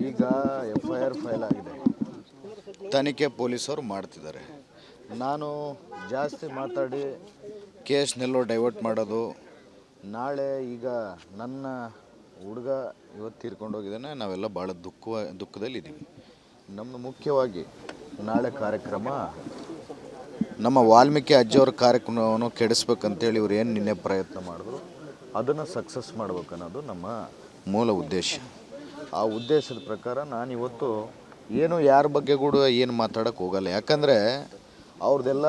ಈಗ FIR file ಆಗಿದೆ, ತನಿಖೆ ಪೊಲೀಸರು ಮಾಡ್ತಿದ್ದಾರೆ. ನಾನು ಜಾಸ್ತಿ ಮಾತಾಡಿ ಕೇಸ್ನೆಲ್ಲೋ ಡೈವರ್ಟ್ ಮಾಡೋದು. ನಾಳೆ ಈಗ ನನ್ನ ಹುಡುಗ ಇವತ್ತು ತೀರ್ಕೊಂಡು ಹೋಗಿದ್ದಾನೆ, ನಾವೆಲ್ಲ ಭಾಳ ದುಃಖದಲ್ಲಿದ್ದೀವಿ. ನಮ್ಮದು ಮುಖ್ಯವಾಗಿ ನಾಳೆ ಕಾರ್ಯಕ್ರಮ ನಮ್ಮ ವಾಲ್ಮೀಕಿ ಅಜ್ಜಿಯವ್ರ ಕಾರ್ಯಕ್ರಮವನ್ನು ಕೆಡಿಸ್ಬೇಕಂತೇಳಿ ಇವ್ರು ಏನು ನಿನ್ನೆ ಪ್ರಯತ್ನ ಮಾಡಿದ್ರು ಅದನ್ನು ಸಕ್ಸಸ್ ಮಾಡ್ಬೇಕು ಅನ್ನೋದು ನಮ್ಮ ಮೂಲ ಉದ್ದೇಶ. ಆ ಉದ್ದೇಶದ ಪ್ರಕಾರ ನಾನು ಇವತ್ತು ಏನು ಯಾರ ಬಗ್ಗೆ ಕೂಡ ಏನು ಮಾತಾಡೋಕ್ಕೆ ಹೋಗಲ್ಲ. ಯಾಕಂದರೆ ಅವ್ರದ್ದೆಲ್ಲ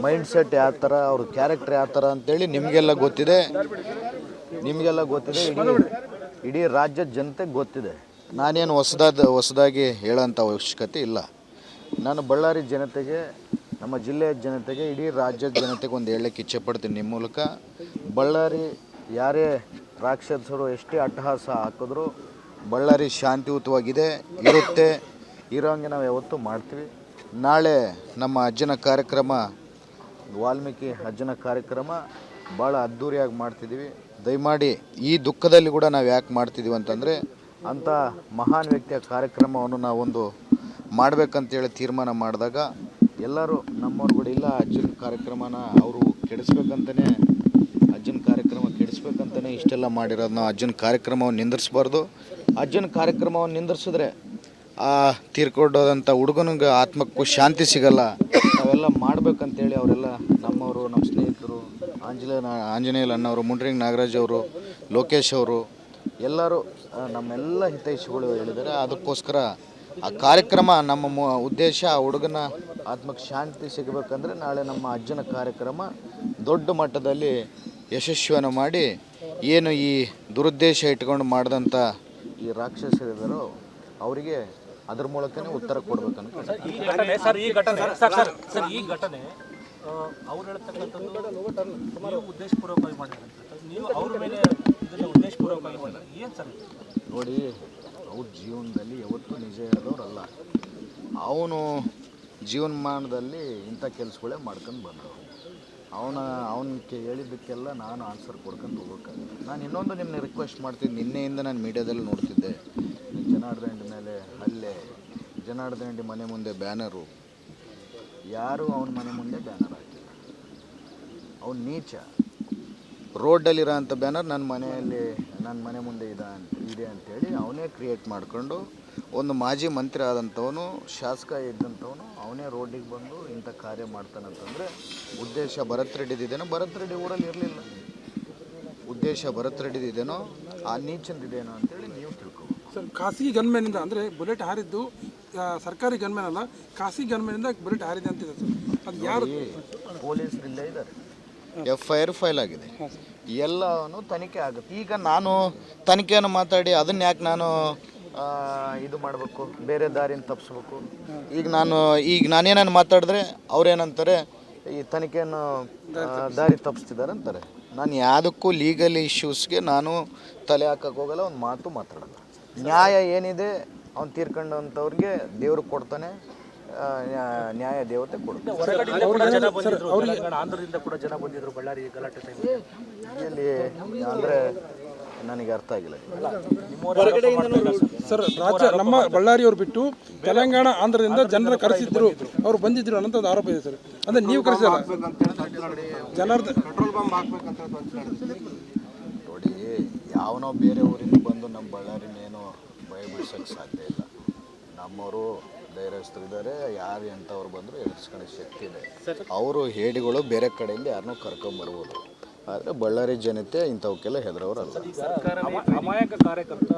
ಮೈಂಡ್ ಸೆಟ್ ಯಾವ ಥರ, ಅವ್ರ ಕ್ಯಾರೆಕ್ಟರ್ ಯಾವ ಥರ ಅಂತೇಳಿ ನಿಮಗೆಲ್ಲ ಗೊತ್ತಿದೆ. ಇಡೀ ರಾಜ್ಯದ ಜನತೆಗೆ ಗೊತ್ತಿದೆ. ನಾನೇನು ಹೊಸದಾಗಿ ಹೇಳೋಂಥ ಅವಶ್ಯಕತೆ ಇಲ್ಲ. ನಾನು ಬಳ್ಳಾರಿ ಜನತೆಗೆ, ನಮ್ಮ ಜಿಲ್ಲೆಯ ಜನತೆಗೆ, ಇಡೀ ರಾಜ್ಯದ ಜನತೆಗೆ ಒಂದು ಹೇಳಕ್ಕೆ ಇಚ್ಛೆ ಪಡ್ತೀನಿ ನಿಮ್ಮ ಮೂಲಕ. ಬಳ್ಳಾರಿ ಯಾರೇ ರಾಕ್ಷಸರು ಎಷ್ಟೇ ಅಟ್ಟಹಾಸ ಹಾಕಿದ್ರು ಬಳ್ಳಾರಿ ಶಾಂತಿಯುತವಾಗಿದೆ, ಇರೋಂಗೆ ನಾವು ಯಾವತ್ತೂ ಮಾಡ್ತೀವಿ. ನಾಳೆ ನಮ್ಮ ಅಜ್ಜನ ಕಾರ್ಯಕ್ರಮ, ವಾಲ್ಮೀಕಿ ಅಜ್ಜನ ಕಾರ್ಯಕ್ರಮ ಭಾಳ ಅದ್ಧೂರಿಯಾಗಿ ಮಾಡ್ತಿದ್ದೀವಿ. ದಯಮಾಡಿ ಈ ದುಃಖದಲ್ಲಿ ಕೂಡ ನಾವು ಯಾಕೆ ಮಾಡ್ತಿದ್ದೀವಿ ಅಂತಂದರೆ, ಅಂಥ ಮಹಾನ್ ವ್ಯಕ್ತಿಯ ಕಾರ್ಯಕ್ರಮವನ್ನು ನಾವೊಂದು ಮಾಡಬೇಕಂತೇಳಿ ತೀರ್ಮಾನ ಮಾಡಿದಾಗ ಎಲ್ಲರೂ ನಮ್ಮವ್ರು ಕೂಡ ಇಲ್ಲ, ಅಜ್ಜನ ಕಾರ್ಯಕ್ರಮನ ಅವರು ಕೆಡಿಸ್ಬೇಕಂತಲೇ, ಅಜ್ಜನ ಕಾರ್ಯಕ್ರಮ ಕೆಡಿಸ್ಬೇಕಂತಲೇ ಇಷ್ಟೆಲ್ಲ ಮಾಡಿರೋದು. ನಾವು ಅಜ್ಜನ ಕಾರ್ಯಕ್ರಮವನ್ನು ನಿಂದಿರಿಸ್ಬಾರ್ದು. ಅಜ್ಜನ ಕಾರ್ಯಕ್ರಮವನ್ನು ನಿಂದಿರಿಸಿದ್ರೆ ಆ ತೀರ್ಕೊಂಡೋದಂಥ ಹುಡುಗನಿಗೆ ಆತ್ಮಕ್ಕೂ ಶಾಂತಿ ಸಿಗಲ್ಲ. ನಾವೆಲ್ಲ ಮಾಡ್ಬೇಕಂತೇಳಿ ಅವರೆಲ್ಲ ನಮ್ಮವರು, ನಮ್ಮ ಸ್ನೇಹಿತರು, ಆಂಜನೇಯ ಅಣ್ಣವರು, ಮುಂಡ್ರಿಂಗ್ ನಾಗರಾಜ್ ಅವರು, ಲೋಕೇಶ್ ಅವರು ಎಲ್ಲರೂ ನಮ್ಮೆಲ್ಲ ಹಿತೈಷಿಗಳು ಹೇಳಿದ್ದಾರೆ. ಅದಕ್ಕೋಸ್ಕರ ಆ ಕಾರ್ಯಕ್ರಮ ನಮ್ಮ ಉದ್ದೇಶ, ಆ ಹುಡುಗನ ಆತ್ಮಕ್ಕೆ ಶಾಂತಿ ಸಿಗಬೇಕಂದ್ರೆ ನಾಳೆ ನಮ್ಮ ಅಜ್ಜನ ಕಾರ್ಯಕ್ರಮ ದೊಡ್ಡ ಮಟ್ಟದಲ್ಲಿ ಯಶಸ್ವಿಯನ್ನು ಮಾಡಿ, ಏನು ಈ ದುರುದ್ದೇಶ ಇಟ್ಕೊಂಡು ಮಾಡಿದಂಥ ಈ ರಾಕ್ಷಸರಿದ್ದಾರೋ ಅವರಿಗೆ ಅದ್ರ ಮೂಲಕನೇ ಉತ್ತರ ಕೊಡ್ಬೇಕಂತ. ಈ ಘಟನೆ ಅವ್ರು ಹೇಳ್ತಕ್ಕಂಥದ್ದು ಉದ್ದೇಶಪೂರ್ವಕವಾಗಿ ಮಾಡಿದಂಥ, ನೀವು ಅವ್ರ ಮೇಲೆ ಉದ್ದೇಶಪೂರ್ವಕವಾಗಿ ಮಾಡಿದ್ರೆ ಏನು ಸರ್? ನೋಡಿ, ಅವ್ರ ಜೀವನದಲ್ಲಿ ಯಾವತ್ತೂ ನಿಜ ಹೇಳಿದವ್ರಲ್ಲ. ಅವನು ಜೀವನಮಾನದಲ್ಲಿ ಇಂಥ ಕೆಲಸಗಳೇ ಮಾಡ್ಕೊಂಡು ಬಂದವು. ಅವನಿಗೆ ಹೇಳಿದ್ದಕ್ಕೆಲ್ಲ ನಾನು ಆನ್ಸರ್ ಕೊಡ್ಕೊಂಡು ಹೋಗ್ಬೇಕಾಗುತ್ತೆ. ನಾನು ಇನ್ನೊಂದು ನಿಮ್ಮನ್ನ ರಿಕ್ವೆಸ್ಟ್ ಮಾಡ್ತೀನಿ. ನಿನ್ನೆಯಿಂದ ನಾನು ಮೀಡಿಯಾದಲ್ಲಿ ನೋಡ್ತಿದ್ದೆ, ಜನಾರ್ದನ್ ಮೇಲೆ ಹಲ್ಲೆ, ಜನಾರ್ದನ್ ಮನೆ ಮುಂದೆ ಬ್ಯಾನರು. ಯಾರೂ ಅವನ ಮನೆ ಮುಂದೆ ಬ್ಯಾನರ್ ಹಾಕಿಲ್ಲ. ಅವನು ನೀಚ. ರೋಡಲ್ಲಿರೋ ಅಂಥ ಬ್ಯಾನರ್ ನನ್ನ ಮನೆ ಮುಂದೆ ಇದೆ ಅಂಥೇಳಿ ಅವನೇ ಕ್ರಿಯೇಟ್ ಮಾಡಿಕೊಂಡು, ಒಂದು ಮಾಜಿ ಮಂತ್ರಿ ಆದಂಥವನು, ಶಾಸಕ ಇದ್ದಂಥವನು, ಅವನೇ ರೋಡಿಗೆ ಬಂದು ಇಂಥ ಕಾರ್ಯ ಮಾಡ್ತಾನಂತಂದರೆ ಉದ್ದೇಶ ಭರತ್ ರೆಡ್ಡಿದೇನೋ, ಭರತ್ ರೆಡ್ಡಿ ಊರಲ್ಲಿ ಇರಲಿಲ್ಲ. ಉದ್ದೇಶ ಭರತ್ ರೆಡ್ಡಿದೇನೋ, ಆ ನೀಚಂದಿದೇನೋ ಅಂತೇಳಿ ನೀವು ತಿಳ್ಕೊಬೋದು ಸರ್. ಖಾಸಗಿ ಗನ್ಮ್ಯಾನಿಂದ ಅಂದರೆ ಬುಲೆಟ್ ಹಾರಿದ್ದು ಸರ್ಕಾರಿ ಗನ್ಮ್ಯಾನ್ ಅಲ್ಲ, ಖಾಸಗಿ ಗನ್ಮ್ಯಾನಿಂದ ಬುಲೆಟ್ ಹಾರಿದೆ ಅಂತಿದೆ ಸರ್. ಅದು ಯಾರು? ಪೊಲೀಸರು ಇಲ್ಲೇ ಇದ್ದಾರೆ, FIR ಫೈಲ್ ಆಗಿದೆ, ಎಲ್ಲವೂ ತನಿಖೆ ಆಗುತ್ತೆ. ಈಗ ನಾನು ತನಿಖೆಯನ್ನು ಮಾತಾಡಿ ಅದನ್ನು ಯಾಕೆ ನಾನು ಇದು ಮಾಡಬೇಕು, ಬೇರೆ ದಾರಿನ ತಪ್ಪಿಸ್ಬೇಕು? ಈಗ ನಾನೇನು ಮಾತಾಡಿದ್ರೆ ಅವ್ರೇನಂತಾರೆ, ಈ ತನಿಖೆಯನ್ನು ದಾರಿ ತಪ್ಪಿಸ್ತಿದ್ದಾರೆ ಅಂತಾರೆ. ನಾನು ಯಾವುದಕ್ಕೂ ಲೀಗಲ್ ಇಶ್ಯೂಸ್ಗೆ ನಾನು ತಲೆ ಹಾಕಕ್ಕೆ ಹೋಗಲ್ಲ, ಒಂದು ಮಾತು ಮಾತಾಡಲ್ಲ. ನ್ಯಾಯ ಏನಿದೆ ಅವ್ನು ತೀರ್ಕೊಂಡಂಥವ್ರಿಗೆ ದೇವ್ರು ಕೊಡ್ತಾನೆ, ನ್ಯಾಯ ದೇವತೆ ಕೊಡ್ತಾರೆ. ಆಂಧ್ರದಿಂದ ಕೂಡ ಜನ ಬಂದಿದ್ರು ಬಳ್ಳಾರಿ ಗಲಾಟೆ ಎಲ್ಲಿ ಅಂದರೆ ನನಗೆ ಅರ್ಥ ಆಗಿಲ್ಲ ಸರ್. ರಾಜ್ಯ ನಮ್ಮ ಬಳ್ಳಾರಿಯವ್ರು ಬಿಟ್ಟು ತೆಲಂಗಾಣ, ಆಂಧ್ರದಿಂದ ಜನರ ಕರೆಸಿದ್ರು, ಅವ್ರು ಬಂದಿದ್ರು ಅನ್ನೋ ಒಂದು ಆರೋಪ ಇದೆ ಸರ್. ಅಂದರೆ ನೀವು ಕರೆಸಿಲ್ಲ ಜನಾರ್ದನ್? ನೋಡಿ, ಯಾವನೋ ಬೇರೆ ಊರಿಂದ ಬಂದು ನಮ್ಮ ಬಳ್ಳಾರಿನೇನು ಭಯ ಬಿಡ್ಸೋಕ್ಕೆ ಸಾಧ್ಯ ಇಲ್ಲ. ನಮ್ಮವರು ಧೈರ್ಯಸ್ಥರಿದ್ದಾರೆ, ಯಾರು ಎಂಥವ್ರು ಬಂದರೂ ಎದುರಿಸ್ಕೊಳ್ಳೋ ಶಕ್ತಿ ಇದೆ. ಅವರು ಹೇಡಿಗಳು ಬೇರೆ ಕಡೆಯಿಂದ ಯಾರನ್ನೂ ಕರ್ಕೊಂಬರ್ಬೋದು, ಆದರೆ ಬಳ್ಳಾರಿ ಜನತೆ ಇಂಥವಕ್ಕೆಲ್ಲ ಹೆದರೋರಲ್ಲ. ಅಮಾಯಕ ಕಾರ್ಯಕರ್ತ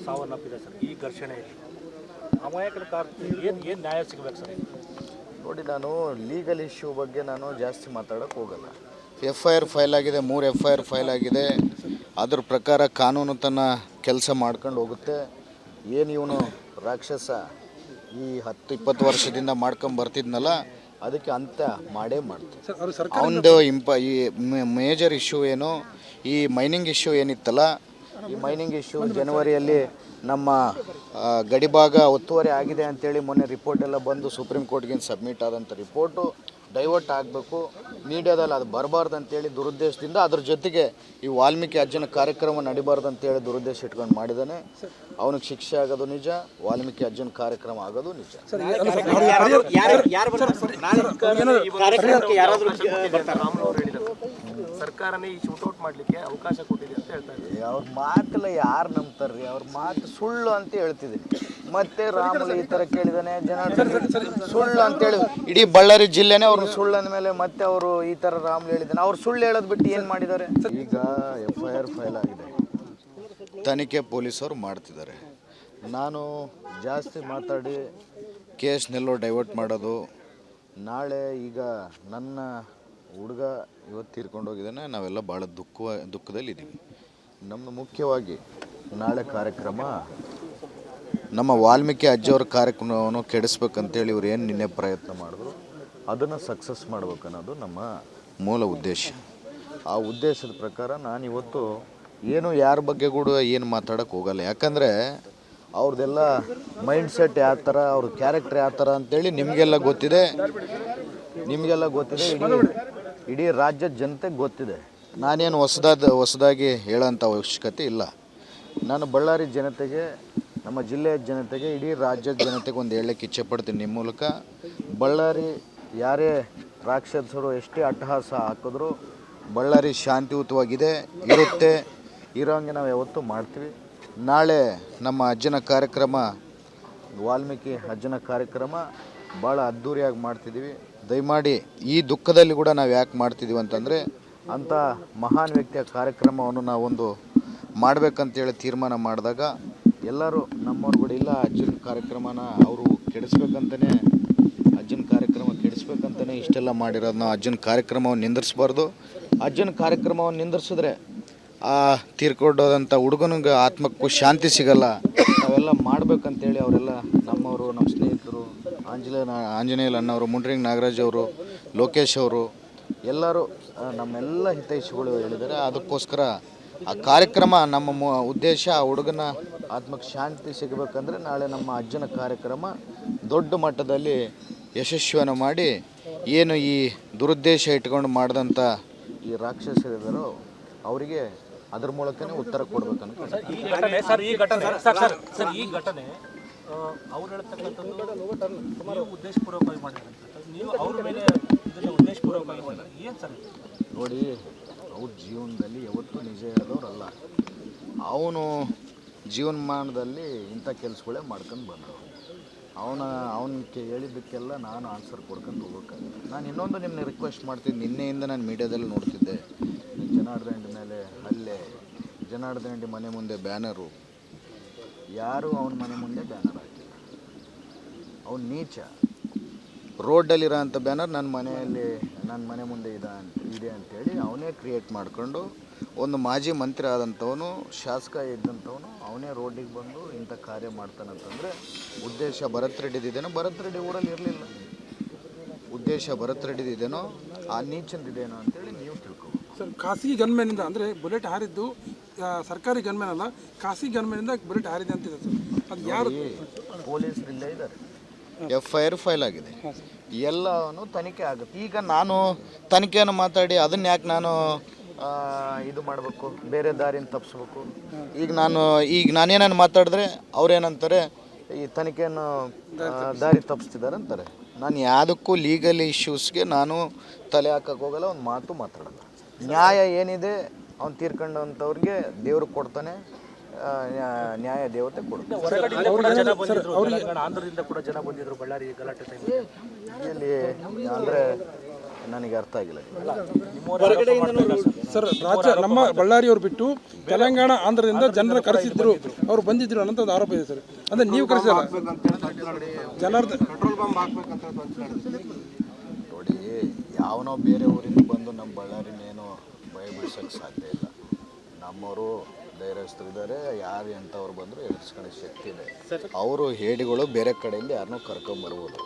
ಸಾವನ್ನಪ್ಪಿದೆ ಸರ್ ಈ ಘರ್ಷಣೆಯಲ್ಲಿ. ಅಮಾಯಕರ ಏನು ನ್ಯಾಯ ಸಿಗಬೇಕು ಸರ್? ನೋಡಿ, ನಾನು ಲೀಗಲ್ ಇಶ್ಯೂ ಬಗ್ಗೆ ನಾನು ಜಾಸ್ತಿ ಮಾತಾಡೋಕ್ಕೆ ಹೋಗಲ್ಲ. FIR ಫೈಲ್ ಆಗಿದೆ, 3 FIR ಫೈಲ್ ಆಗಿದೆ. ಅದ್ರ ಪ್ರಕಾರ ಕಾನೂನು ತನ್ನ ಕೆಲಸ ಮಾಡ್ಕೊಂಡು ಹೋಗುತ್ತೆ. ಏನು ಇವನು ರಾಕ್ಷಸ ಈ 10-20 ವರ್ಷದಿಂದ ಮಾಡ್ಕೊಂಡು ಬರ್ತಿದ್ನಲ್ಲ, ಅದಕ್ಕೆ ಅಂತ ಮಾಡೇ ಮಾಡ್ತಾರೆ. ಅವನದು ಈ ಮೇಜರ್ ಇಶ್ಯೂ ಏನು, ಈ ಮೈನಿಂಗ್ ಇಶ್ಯೂ ಏನಿತ್ತಲ್ಲ, ಈ ಮೈನಿಂಗ್ ಇಶ್ಯೂ ಜನವರಿಯಲ್ಲಿ ನಮ್ಮ ಗಡಿಭಾಗ ಒತ್ತುವರಿ ಆಗಿದೆ ಅಂತೇಳಿ ಮೊನ್ನೆ ರಿಪೋರ್ಟ್ ಎಲ್ಲ ಬಂದು ಸುಪ್ರೀಂ ಕೋರ್ಟ್ಗೆ ಸಬ್ಮಿಟ್ ಆದಂಥ ರಿಪೋರ್ಟು ಡೈವರ್ಟ್ ಆಗಬೇಕು, ಮೀಡಿಯಾದಲ್ಲಿ ಅದು ಬರಬಾರ್ದು ಅಂತೇಳಿ ದುರುದ್ದೇಶದಿಂದ ಅದ್ರ ಜೊತೆಗೆ ಈ ವಾಲ್ಮೀಕಿ ಅಜ್ಜನ ಕಾರ್ಯಕ್ರಮ ನಡಿಬಾರ್ದು ಅಂತೇಳಿ ದುರುದ್ದೇಶ ಇಟ್ಕೊಂಡು ಮಾಡಿದ್ದಾನೆ. ಅವನಿಗೆ ಶಿಕ್ಷೆ ಆಗೋದು ನಿಜ, ವಾಲ್ಮೀಕಿ ಅಜ್ಜನ ಕಾರ್ಯಕ್ರಮ ಆಗೋದು ನಿಜ. ಸರ್ಕಾರನೇ ಈ ಶೂಟೌಟ್ ಮಾಡಲಿಕ್ಕೆ ಅವಕಾಶ ಕೊಟ್ಟಿದೆ ಅಂತ ಹೇಳ್ತಾ ಇದ್ದಾರೆ. ಅವ್ರ ಮಾತೆಲ್ಲ ಯಾರು ನಂಬ್ತಾರ್ರಿ? ಅವ್ರ ಮಾತು ಸುಳ್ಳು ಅಂತ ಹೇಳ್ತಿದ್ದೀನಿ. ಮತ್ತೆ ರಾಮುಲು ಈ ಥರ ಕೇಳಿದಾನೆ, ಸುಳ್ಳು ಅಂತೇಳಿ ಇಡೀ ಬಳ್ಳಾರಿ ಜಿಲ್ಲೆನೇ ಅವ್ರನ್ನ ಸುಳ್ಳು ಅಂದಮೇಲೆ ಮತ್ತೆ ಅವರು ಈ ಥರ ರಾಮುಲು ಹೇಳಿದ್ದಾನೆ. ಅವ್ರು ಸುಳ್ಳು ಹೇಳೋದು ಬಿಟ್ಟು ಏನು ಮಾಡಿದ್ದಾರೆ? ಈಗ FIR ಫೈಲ್ ಆಗಿದೆ, ತನಿಖೆ ಪೊಲೀಸರು ಮಾಡ್ತಿದ್ದಾರೆ. ನಾನು ಜಾಸ್ತಿ ಮಾತಾಡಿ ಕೇಸ್ನೆಲ್ಲೋ ಡೈವರ್ಟ್ ಮಾಡೋದು, ನಾಳೆ ಈಗ ನನ್ನ ಹುಡುಗ ಇವತ್ತು ತೀರ್ಕೊಂಡು ಹೋಗಿದ್ದಾನೆ, ನಾವೆಲ್ಲ ಭಾಳ ದುಃಖದಲ್ಲಿದ್ದೀವಿ. ನಮ್ಮದು ಮುಖ್ಯವಾಗಿ ನಾಳೆ ಕಾರ್ಯಕ್ರಮ ನಮ್ಮ ವಾಲ್ಮೀಕಿ ಅಜ್ಜವ್ರ ಕಾರ್ಯಕ್ರಮವನ್ನು ಕೆಡಿಸ್ಬೇಕಂತೇಳಿ ಇವ್ರು ಏನು ನಿನ್ನೆ ಪ್ರಯತ್ನ ಮಾಡಿದ್ರು ಅದನ್ನು ಸಕ್ಸಸ್ ಮಾಡ್ಬೇಕು ಅನ್ನೋದು ನಮ್ಮ ಮೂಲ ಉದ್ದೇಶ. ಆ ಉದ್ದೇಶದ ಪ್ರಕಾರ ನಾನಿವತ್ತು ಏನು ಯಾರ ಬಗ್ಗೆ ಕೂಡ ಏನು ಮಾತಾಡೋಕ್ಕೆ ಹೋಗಲ್ಲ. ಯಾಕಂದರೆ ಅವ್ರದ್ದೆಲ್ಲ ಮೈಂಡ್ ಸೆಟ್ ಯಾವ ಥರ, ಅವ್ರ ಕ್ಯಾರೆಕ್ಟರ್ ಯಾವ ಥರ ಅಂತೇಳಿ ನಿಮಗೆಲ್ಲ ಗೊತ್ತಿದೆ. ಇಡೀ ರಾಜ್ಯದ ಜನತೆಗೆ ಗೊತ್ತಿದೆ. ನಾನೇನು ಹೊಸದಾಗಿ ಹೇಳೋಂಥ ಅವಶ್ಯಕತೆ ಇಲ್ಲ. ನಾನು ಬಳ್ಳಾರಿ ಜನತೆಗೆ, ನಮ್ಮ ಜಿಲ್ಲೆಯ ಜನತೆಗೆ, ಇಡೀ ರಾಜ್ಯದ ಜನತೆಗೆ ಒಂದು ಹೇಳಕ್ಕೆ ಇಚ್ಛೆ ಪಡ್ತೀನಿ ನಿಮ್ಮ ಮೂಲಕ. ಬಳ್ಳಾರಿ ಯಾರೇ ರಾಕ್ಷಸರು ಎಷ್ಟೇ ಅಟ್ಟಹಾಸ ಹಾಕಿದ್ರು ಬಳ್ಳಾರಿ ಶಾಂತಿಯುತವಾಗಿದೆ, ಇರೋಂಗೆ ನಾವು ಯಾವತ್ತೂ ಮಾಡ್ತೀವಿ. ನಾಳೆ ನಮ್ಮ ಅಜ್ಜನ ಕಾರ್ಯಕ್ರಮ, ವಾಲ್ಮೀಕಿ ಅಜ್ಜನ ಕಾರ್ಯಕ್ರಮ ಭಾಳ ಅದ್ಧೂರಿಯಾಗಿ ಮಾಡ್ತಿದ್ದೀವಿ. ದಯಮಾಡಿ ಈ ದುಃಖದಲ್ಲಿ ಕೂಡ ನಾವು ಯಾಕೆ ಮಾಡ್ತಿದ್ದೀವಿ ಅಂತಂದರೆ, ಅಂಥ ಮಹಾನ್ ವ್ಯಕ್ತಿಯ ಕಾರ್ಯಕ್ರಮವನ್ನು ನಾವೊಂದು ಮಾಡಬೇಕಂತೇಳಿ ತೀರ್ಮಾನ ಮಾಡಿದಾಗ ಎಲ್ಲರೂ ನಮ್ಮವ್ರು ಕೂಡ ಇಲ್ಲ, ಅಜ್ಜನ ಕಾರ್ಯಕ್ರಮನ ಅವರು ಕೆಡಿಸ್ಬೇಕಂತಲೇ, ಅಜ್ಜನ ಕಾರ್ಯಕ್ರಮ ಕೆಡಿಸ್ಬೇಕಂತಲೇ ಇಷ್ಟೆಲ್ಲ ಮಾಡಿರೋದು. ನಾವು ಅಜ್ಜನ ಕಾರ್ಯಕ್ರಮವನ್ನು ನಿಂದಿರಿಸ್ಬಾರ್ದು. ಅಜ್ಜನ ಕಾರ್ಯಕ್ರಮವನ್ನು ನಿಂದಿರಿಸಿದ್ರೆ ಆ ತೀರ್ಕೊಂಡೋದಂಥ ಹುಡುಗನಿಗೆ ಆತ್ಮಕ್ಕೂ ಶಾಂತಿ ಸಿಗಲ್ಲ. ನಾವೆಲ್ಲ ಮಾಡ್ಬೇಕಂತೇಳಿ ಅವರೆಲ್ಲ ನಮ್ಮವರು, ನಮ್ಮ ಸ್ನೇಹಿತರು, ಆಂಜನೇಯ ಅಣ್ಣವರು, ಮುಂಡ್ರಿಂಗ್ ನಾಗರಾಜ್ ಅವರು, ಲೋಕೇಶ್ ಅವರು ಎಲ್ಲರೂ ನಮ್ಮೆಲ್ಲ ಹಿತೈಷಿಗಳು ಹೇಳಿದ್ದಾರೆ. ಅದಕ್ಕೋಸ್ಕರ ಆ ಕಾರ್ಯಕ್ರಮ ನಮ್ಮ ಉದ್ದೇಶ, ಆ ಹುಡುಗನ ಆತ್ಮಕ್ಕೆ ಶಾಂತಿ ಸಿಗಬೇಕಂದ್ರೆ ನಾಳೆ ನಮ್ಮ ಅಜ್ಜನ ಕಾರ್ಯಕ್ರಮ ದೊಡ್ಡ ಮಟ್ಟದಲ್ಲಿ ಯಶಸ್ವಿಯನ್ನು ಮಾಡಿ, ಏನು ಈ ದುರುದ್ದೇಶ ಇಟ್ಕೊಂಡು ಮಾಡಿದಂಥ ಈ ರಾಕ್ಷಸರಿದ್ದಾರೋ ಅವರಿಗೆ ಅದ್ರ ಮೂಲಕನೇ ಉತ್ತರ ಕೊಡ್ಬೇಕಂತ. ಈ ಘಟನೆ ಅವ್ರು ಹೇಳ್ತಕ್ಕಂಥದ್ದು ನೀವು ಉದ್ದೇಶಪೂರ್ವಕವಾಗಿ ಮಾಡಿದ್ರೆ, ನೀವು ಅವ್ರ ಮೇಲೆ ಇದನ್ನು ಉದ್ದೇಶಪೂರ್ವಕವಾಗಿ ಮಾಡಿದ್ರೆ ಏನು ಸರ್? ನೋಡಿ, ಅವ್ರ ಜೀವನದಲ್ಲಿ ಯಾವತ್ತೂ ನಿಜ ಹೇಳೋರಲ್ಲ. ಅವನು ಜೀವನಮಾನದಲ್ಲಿ ಇಂಥ ಕೆಲಸಗಳೇ ಮಾಡ್ಕೊಂಡು ಬಂದವು. ಅವನಿಗೆ ಹೇಳಿದ್ದಕ್ಕೆಲ್ಲ ನಾನು ಆನ್ಸರ್ ಕೊಡ್ಕೊಂಡು ಹೋಗ್ಬೇಕಾಗಿಲ್ಲ. ನಾನು ಇನ್ನೊಂದು ನಿಮ್ಮನ್ನ ರಿಕ್ವೆಸ್ಟ್ ಮಾಡ್ತೀನಿ. ನಿನ್ನೆಯಿಂದ ನಾನು ಮೀಡಿಯಾದಲ್ಲಿ ನೋಡ್ತಿದ್ದೆ, ಜನಾರ್ದನ್ ಮೇಲೆ ಹಲ್ಲೆ, ಜನಾರ್ದನ್ ಮನೆ ಮುಂದೆ ಬ್ಯಾನರು. ಯಾರೂ ಅವನ ಮನೆ ಮುಂದೆ ಬ್ಯಾನರ್ ಹಾಕಿಲ್ಲ. ಅವನು ನೀಚ. ರೋಡಲ್ಲಿರೋ ಅಂಥ ಬ್ಯಾನರ್ ನನ್ನ ಮನೆ ಮುಂದೆ ಇದೆ ಅಂಥೇಳಿ ಅವನೇ ಕ್ರಿಯೇಟ್ ಮಾಡಿಕೊಂಡು, ಒಂದು ಮಾಜಿ ಮಂತ್ರಿ ಆದಂಥವನು, ಶಾಸಕ ಇದ್ದಂಥವನು, ಅವನೇ ರೋಡಿಗೆ ಬಂದು ಇಂಥ ಕಾರ್ಯ ಮಾಡ್ತಾನಂತಂದರೆ ಉದ್ದೇಶ ಭರತ್ ರೆಡ್ಡಿದೇನೋ, ಭರತ್ ರೆಡ್ಡಿ ಊರಲ್ಲಿ ಇರಲಿಲ್ಲ. ಉದ್ದೇಶ ಭರತ್ ರೆಡ್ಡಿದೇನೋ, ಆ ನೀಚಂದಿದೇನೋ ಅಂತೇಳಿ ನೀವು ತಿಳ್ಕೊಬೋದು ಸರ್. ಖಾಸಗಿ ಗನ್ಮ್ಯಾನಿಂದ ಅಂದರೆ ಬುಲೆಟ್ ಹಾರಿದ್ದು ಸರ್ಕಾರಿ ಗನ್ಮ್ಯಾನ್ ಅಲ್ಲ, ಖಾಸಗಿ ಗನ್ಮ್ಯಾನಿಂದ ಬುಲೆಟ್ ಹಾರಿದೆ ಅಂತಿದೆ ಸರ್. ಅದು ಯಾರು? ಪೊಲೀಸರು ಇಲ್ಲೇ ಇದ್ದಾರೆ, FIR ಫೈಲ್ ಆಗಿದೆ, ಎಲ್ಲವೂ ತನಿಖೆ ಆಗುತ್ತೆ. ಈಗ ನಾನು ತನಿಖೆಯನ್ನು ಮಾತಾಡಿ ಅದನ್ನ ಯಾಕೆ ನಾನು ಇದು ಮಾಡಬೇಕು, ಬೇರೆ ದಾರಿನ ತಪ್ಪಿಸ್ಬೇಕು? ಈಗ ನಾನೇನನ್ನು ಮಾತಾಡಿದ್ರೆ ಅವ್ರೇನಂತಾರೆ, ಈ ತನಿಖೆಯನ್ನು ದಾರಿ ತಪ್ಪಿಸ್ತಿದ್ದಾರೆ ಅಂತಾರೆ. ನಾನು ಯಾವುದಕ್ಕೂ ಲೀಗಲ್ ಇಶ್ಯೂಸ್ಗೆ ನಾನು ತಲೆ ಹಾಕಕ್ಕೆ ಹೋಗಲ್ಲ, ಒಂದು ಮಾತು ಮಾತಾಡಲ್ಲ. ನ್ಯಾಯ ಏನಿದೆ ಅವ್ನು ತೀರ್ಕೊಂಡಂಥವ್ರಿಗೆ ದೇವ್ರು ಕೊಡ್ತಾನೆ, ನ್ಯಾಯ ದೇವತೆ ಕೊಡ್ತಾರೆ. ಆಂಧ್ರದಿಂದ ಕೂಡ ಜನ ಬಂದಿದ್ರು ಬಳ್ಳಾರಿ ಗಲಾಟೆ ಇಲ್ಲಿ ಅಂದರೆ ನನಗೆ ಅರ್ಥ ಆಗಿಲ್ಲ ಸರ್. ರಾಜ್ಯ ನಮ್ಮ ಬಳ್ಳಾರಿಯವರು ಬಿಟ್ಟು ತೆಲಂಗಾಣ, ಆಂಧ್ರದಿಂದ ಜನರ ಕರೆಸಿದ್ರು, ಅವ್ರು ಬಂದಿದ್ರು ಅನ್ನೋ ಒಂದು ಆರೋಪ ಇದೆ ಸರ್. ಅಂದರೆ ನೀವು ಕರೆಸಿಲ್ಲ ಜನಾರ್ದನ್ ಪೆಟ್ರೋಲ್ ಬಂಕ್ ಹಾಕ್ಬೇಕಂತ ನೋಡಿ, ಯಾವನೋ ಬೇರೆ ಊರಿಂದ ಬಂದು ನಮ್ಮ ಬಳ್ಳಾರಿನೇನೋ ಭಯ ಬೀಳ್ಸೋಕ್ಕೆ ಸಾಧ್ಯ ಇಲ್ಲ. ನಮ್ಮವರು ಧೈರ್ಯಸ್ಥರಿದ್ದಾರೆ, ಯಾರು ಎಂಥವ್ರು ಬಂದರೂ ಎದುರಿಸ್ಕೊಳ್ಳೋ ಶಕ್ತಿ ಇದೆ. ಅವರು ಹೇಡಿಗಳು ಬೇರೆ ಕಡೆಯಿಂದ ಯಾರನ್ನೂ ಕರ್ಕೊಂಬರ್ಬೋದು,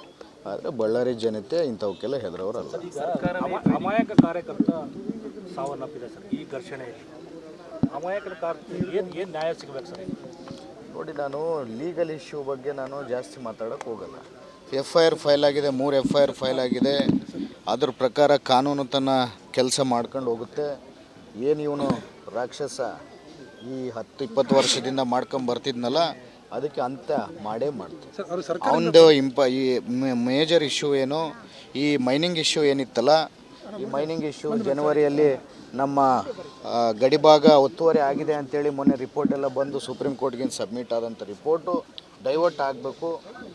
ಆದರೆ ಬಳ್ಳಾರಿ ಜನತೆ ಇಂಥವಕ್ಕೆಲ್ಲ ಹೆದರೋರಲ್ಲ. ಅಮಾಯಕ ಕಾರ್ಯಕರ್ತ ಸಾವನ್ನಪ್ಪಿದೆ ಸರ್ ಈ ಘರ್ಷಣೆಯಲ್ಲಿ. ಅಮಾಯಕರ ಏನು ನ್ಯಾಯ ಸಿಗಬೇಕು ಸರ್? ನೋಡಿ, ನಾನು ಲೀಗಲ್ ಇಶ್ಯೂ ಬಗ್ಗೆ ನಾನು ಜಾಸ್ತಿ ಮಾತಾಡೋಕ್ಕೆ ಹೋಗಲ್ಲ. FIR ಫೈಲ್ ಆಗಿದೆ, 3 FIR ಫೈಲ್ ಆಗಿದೆ. ಅದ್ರ ಪ್ರಕಾರ ಕಾನೂನು ತನ್ನ ಕೆಲಸ ಮಾಡ್ಕೊಂಡು ಹೋಗುತ್ತೆ. ಏನು ಇವನು ರಾಕ್ಷಸ ಈ 10-20 ವರ್ಷದಿಂದ ಮಾಡ್ಕೊಂಡು ಬರ್ತಿದ್ನಲ್ಲ, ಅದಕ್ಕೆ ಅಂತ್ಯ ಮಾಡೇ ಮಾಡ್ತೀವಿ. ಸರ್ ಅವರು ಸರ್ಕಾರ ಅವನದು ಈ ಮೇಜರ್ ಇಶ್ಯೂ ಏನು, ಈ ಮೈನಿಂಗ್ ಇಶ್ಯೂ ಏನಿತ್ತಲ್ಲ, ಈ ಮೈನಿಂಗ್ ಇಶ್ಯೂ ಜನವರಿಯಲ್ಲಿ ನಮ್ಮ ಗಡಿಭಾಗ ಒತ್ತುವರಿ ಆಗಿದೆ ಅಂತೇಳಿ ಮೊನ್ನೆ ರಿಪೋರ್ಟ್ ಎಲ್ಲ ಬಂದು ಸುಪ್ರೀಂ ಕೋರ್ಟ್ಗೆ ಸಬ್ಮಿಟ್ ಆದಂಥ ರಿಪೋರ್ಟು ಡೈವರ್ಟ್ ಆಗಬೇಕು,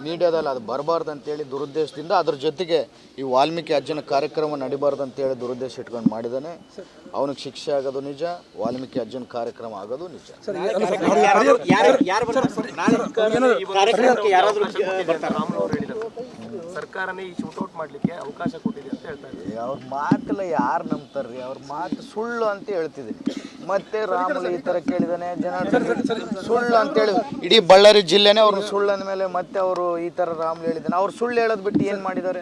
ಮೀಡಿಯಾದಲ್ಲಿ ಅದು ಬರಬಾರ್ದು ಅಂತೇಳಿ ದುರುದ್ದೇಶದಿಂದ, ಅದ್ರ ಜೊತೆಗೆ ಈ ವಾಲ್ಮೀಕಿ ಅಜ್ಜನ ಕಾರ್ಯಕ್ರಮ ನಡಿಬಾರ್ದು ಅಂತೇಳಿ ದುರುದ್ದೇಶ ಇಟ್ಕೊಂಡು ಮಾಡಿದ್ದಾನೆ. ಅವನಿಗೆ ಶಿಕ್ಷೆ ಆಗೋದು ನಿಜ, ವಾಲ್ಮೀಕಿ ಅಜ್ಜನ ಕಾರ್ಯಕ್ರಮ ಆಗೋದು ನಿಜ. ಸರ್ಕಾರನೇ ಈ ಶೂಟೌಟ್ ಮಾಡಲಿಕ್ಕೆ ಅವಕಾಶ ಕೊಟ್ಟಿದೆ ಅಂತ ಹೇಳ್ತಾ ಇದ್ದಾರೆ. ಅವ್ರ ಮಾತೆಲ್ಲ ಯಾರು ನಂಬ್ತಾರ್ರಿ? ಅವ್ರ ಮಾತು ಸುಳ್ಳು ಅಂತ ಹೇಳ್ತಿದ್ದೀನಿ. ಮತ್ತೆ ರಾಮುಲು ಈ ಥರ ಕೇಳಿದಾನೆ, ಜನಾರ್ದನ್ ಸುಳ್ಳು ಅಂತೇಳಿ ಇಡೀ ಬಳ್ಳಾರಿ ಜಿಲ್ಲೆನೇ ಅವ್ರನ್ನ ಸುಳ್ಳು ಅಂದಮೇಲೆ ಮತ್ತೆ ಅವರು ಈ ಥರ ರಾಮುಲು ಹೇಳಿದ್ದಾನೆ. ಅವ್ರು ಸುಳ್ಳು ಹೇಳೋದು ಬಿಟ್ಟು ಏನು ಮಾಡಿದ್ದಾರೆ?